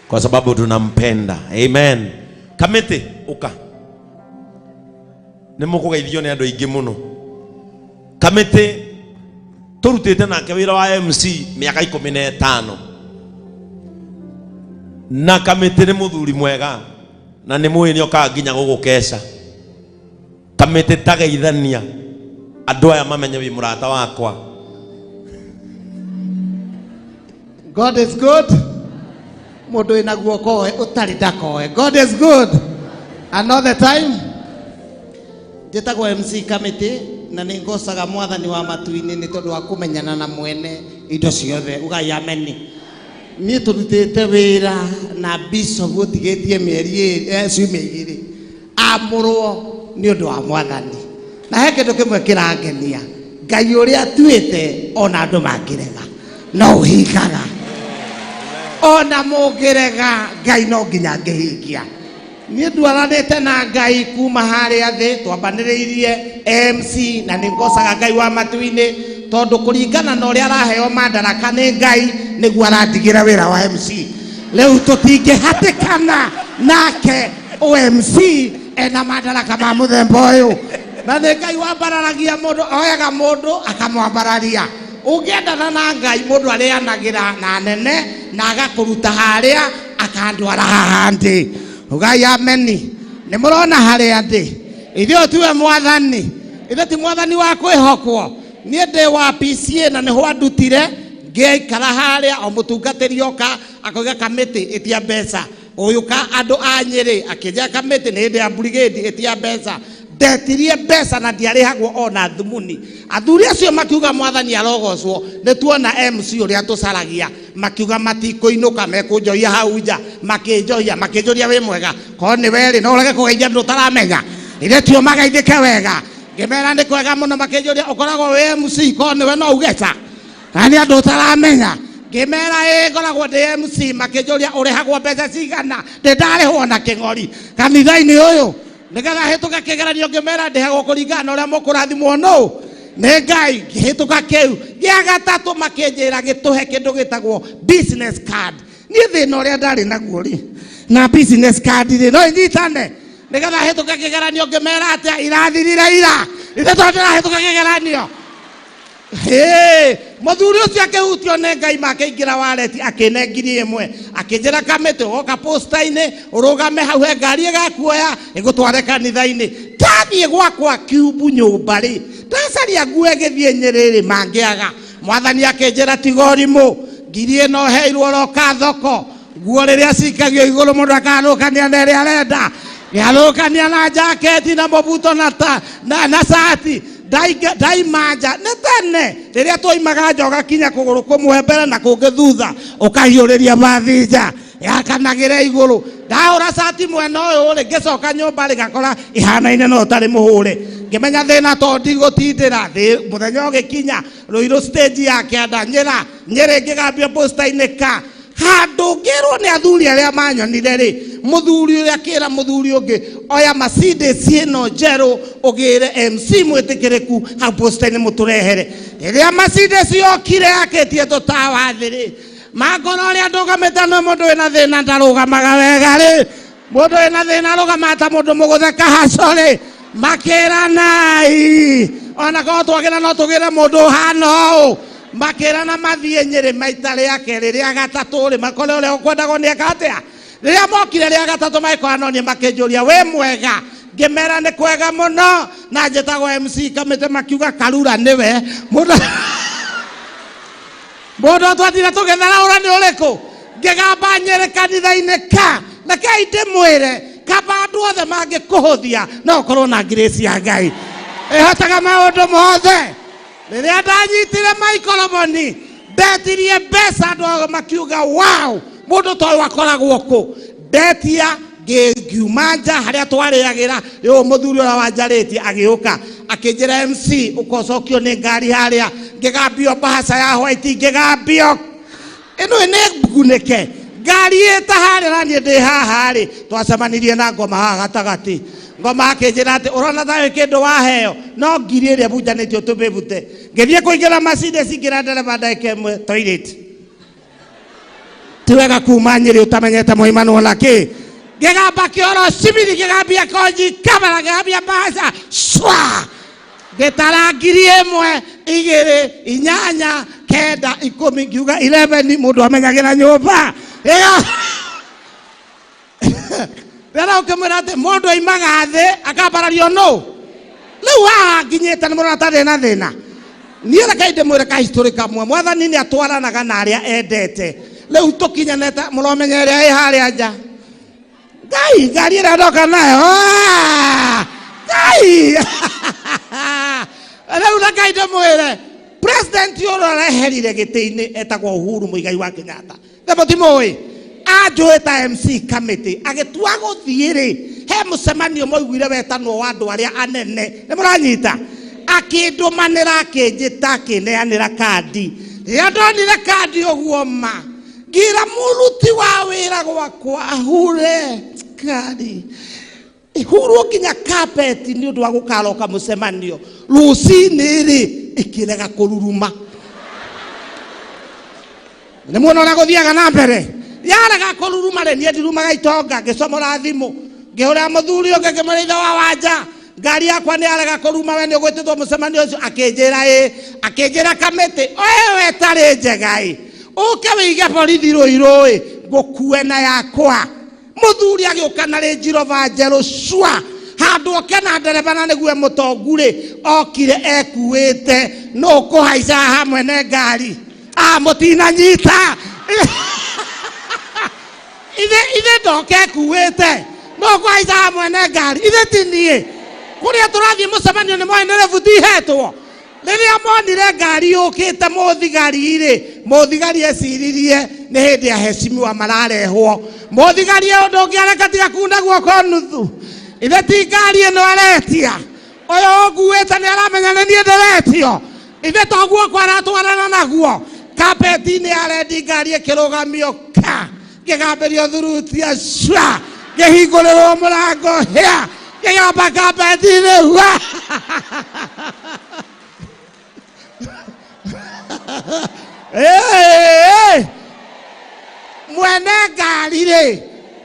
kwa sababu tunampenda. Amen. Kamete uka nimukugeithio ni andu aingi muno. Kamete turutite nake wira wa MC miaka 15 na Kamete ni muthuri mwega na ni muini oka nginya gugukesha. Kamete tageithania andu aya mamenye wi murata wakwa. God is good. Mundu ina guoko utari ndakoe. God is good. Another time njitagwo MC Kamete na ningocaga mwathani wa matuini ni tondu wa kumenyana na mwene indo ciothe. Ugai ameni. Ni turutite wira na bishop utigetie mieri ciumia igiri amurwo ni undu wa mwathani. Na he kindu kimwe kirangenia, Ngai uria atuite ona andu mangirega no uhingaga. Ona mugirega Ngai no nginya ngihingia. Ni ndwaranite na Ngai kuma haria thi twambaniriirie MC na ningocaga Ngai wa matuini tondu kuringana na uria araheo madaraka ni Ngai niguo arandigira wira wa MC. Leu tutingihatikana nake OMC ena madaraka ma muthemba uyu. Na ni Ngai wambararagia mundu, oyaga mundu akamwambararia. Ugiendana na Ngai mundu arianagira na nene na agakuruta haria akandwara hahandi. Ugai ameni. Ni murona haria ndi ithio tuwe mwathani, ithe ti mwathani wa kwihokwo. Nie ndi wa PCA na niho andutire ngiikara haria o mutungatiri oka akoiga Kamete itia mbeca. Uyu ka andu a Nyeri akija Kamete ni ndi ya brigade itia mbeca. Ndetirie mbeca na ndiarihagwo ona thumuni. Athuri acio makiuga mwathani arogocwo ni tuona MC uria tucaragia makiuga matikuinuka mekunjoia hau nja makinjoia wi mwega ko ni weri no urege kugeithia ndu taramenya ire tio magaithike wega ngimera ni kwega muno makinjoia ukoragwo wi MC ko ni we no ugeca ani andu taramenya ngimera ngoragwo ndi MC makinjoia urihagwo mbeca cigana ndarihwo na king'ori kanitha-ini uyu nigetha hituka kigeranio ngimera ndihagwo kuringana na uria mukurathimwo no ni Ngai. Hituka kiu gia gatatu makinjira gituhe kindu gitagwo business card. Ni thina uria ndari naguo ri na business card ri no inyitane nigetha hituka kigeranio ngimera atia irathirira ira ithe tondira hituka kigeranio. Muthuri ucio akihutio ni Ngai makiingira waleti akinengiri imwe akinjira Kamete woka posta-ini urugame hau he ngari igakuoya igutware kanitha-ini. Tathie gwakwa kiubu nyumba ri ndacaria nguo githie Nyeri mangiaga mwathani akinjira tigorimu ngiri ino heirwo roka thoko nguo riria cikagio iguru mundu akarukania na iria arenda yarukania na jaketi na mabuto na sati dai manja ne tene riria twoimaga njoga kinya kuguru kumwe mbere na kungi thutha ukahiuriria mathinja yakanagire iguru ndaura sati mwena uyu ri ngicoka nyumba ri gakora ihanaine no tari muhure ngimenya thina to ndigutindira thi muthenya ugikinya Ruiru stage ya kianda Nyeri ngigambia posta-ini ka handu ngirwo ni athuri aria manyonire ri muthuri uria akira muthuri ungi oya Mercedes ino njeru ugire MC mwitikiriku ha posta-ini muturehere riria Mercedes yokire yaketie tutawa thiri magoro ria ndugamite no mundu wina thina ndarugamaga wega ri mundu wina thina rugamata mundu mugutheka haco ri makiranai ona ko twagira no tugire mundu hano makirana mathie Nyeri maita ria keri ria gatatu ri makore uria ukwendago ni akatia riria mokire ria gatatu maikoanonie makinjuria we mwega ngimera ni kwega muno na njitagwo MC Kamete makiuga Karura niwe mundu twatire tugethera ura ni uriku ngigamba Nyeri kanitha-ini ka na kai ndimwire kaba andu othe mangikuhuthia no korwo na grace ya Ngai ihotaga maundu mothe. Riria ndanyitire maikoroboni ndetirie mbeca andu makiuga wow mundu toyo akoragwo ku ndetia ngiuma nja haria twariagira riu muthuri ura wanjariti agiuka akinjira MC ukocokio ni ngari haria ngigambio bahasa ya white ngigambio ino ene guneke ngari eta haria na ni ndi haha ri twacemanirie na ngoma haha gatagati ngoma akinjira ati urona thayo kindu waheo no ngiri iria bunjanitio tumibute ngithie kuingira Mercedes ngira ndereba ndaike imwe toilet tiwega kuma Nyeri utamenyete muimano wala ki gegamba kioro cibiri gegambia konji kamera gegambia basa shwa getara ngiri 1 2 8 9 10 ngiuga 11 mundu amenyagira nyumba Rera ukimwira ati mundu aimaga thi akambarario no riu haha nginyite ni murona tari na thina nie reke ndimwire ka history kamwe mwathani ni atwaranaga na aria endete riu tukinyanete muromenya iria i haria nja ngai ngari ira ndoka nayo ngai riu reke ndimwire president yoro areherire giti-ini etagwo Uhuru Muigai wa Kenyatta themo timoi ajoeta MC committee agetua guthiiri he mucemanio moiguire wetano wa andu aria anene ni muranyita akindumanira akinjita akineanira kandi ria ndonire kandi uguo ma ngira muruti wa wira gwakwa ahure kandi ihuru kinya carpet ni undu wa gukaroka mucemanio rucini ri ikirega kururuma ni muona na guthiaga na mbere yarega kururuma re nie ndirumaga itonga ngicomora thimu ngihura muthuri unge ngimuraitha wa wanja ngari yakwa ni yarega kuruma we ni ugwititwo mucemanio ucio akinjira kamiti wewe tari njega uke wige borithi ruirui ngukue na yakwa muthuri agiuka na Range Rover njeru cua handu oke na ndereba na niguo mutonguri okire ekuite no kuhaica hamwe ne ngari mutina nyita ithe ndoke ekuite no kuhaica hamwe ne ngari ithe tinie kuria turathie mucemanio ni moe nerebuti hetwo riria monire ngari yukite muthigari eciririe ni hindi ya heshimiwa mararehwo muthigari undu ungiareka tiga kunda guoko nuthu ithe ti ngari ino aretia uyu nguite ni aramenya ni nie ndiretio ithe to guoko aratwarana naguo kapeti-ini arendi ngari ikirugamio ka ngigambirio thurutia cua ngihingurirwo murango hia ngigamba kapeti-ini mwene ngari ri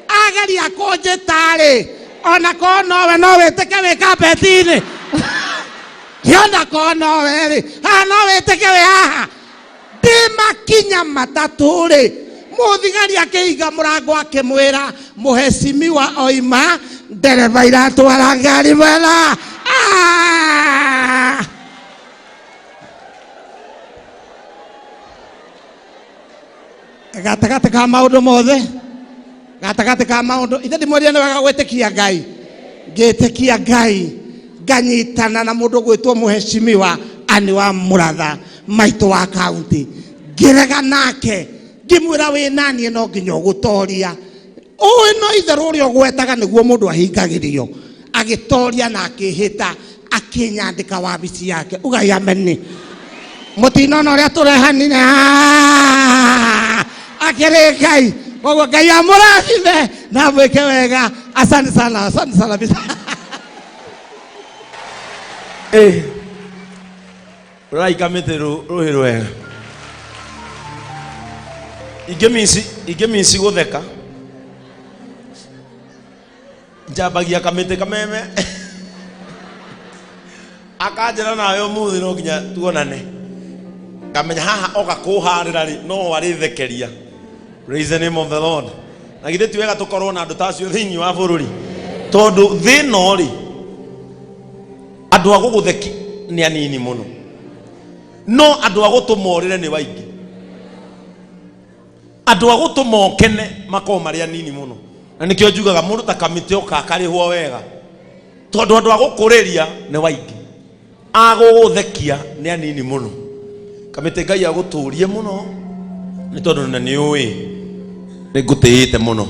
ageria kunjita ri ona ko nowe no witike wi kapeti-ini yona ko nowe ri no witike wi haha ndimakinya matatu ri muthigari akiiga murango akimwira muheshimiwa oima ndereba iratwara ngari wela gatagati ka maundu mothe gatagati ka maundu ithe ndimweria ni wega gwitikia ngai ngitikia ngai nganyitana na mundu gwitwo muheshimiwa ani wa Muratha maitu wa county ngirega nake ngimwira wi nani no nginya gutoria no itheru uri ogwetaga niguo mundu ahingagirio agitoria na akihita akinyandika wabici yake ugai ameni mutinona uria turehanire akiri ngai koguo ngai amurathime na mwike wega asante sana rai kamite ruhiru wega ingimisi gutheka njambagia kamite kameme akanjira nawe umuthi no nginya tuonane ngamenya haha oka kuharira ri no warithekeria. Praise the name of the Lord. Na githe ti wega tukorwo na andu tacio thiini wa bururi tondu thino ri andu agugutheki ni anini muno no andu agutumorire ni waingi andu agutumokene mako mari anini muno na nikio njugaga mundu ta kamite oka akarihwo wega tondu andu agukuriria ni waingi aguguthekia ni anini muno kamite ngai aguturie muno ni tondu na ni ui ni ngutiite muno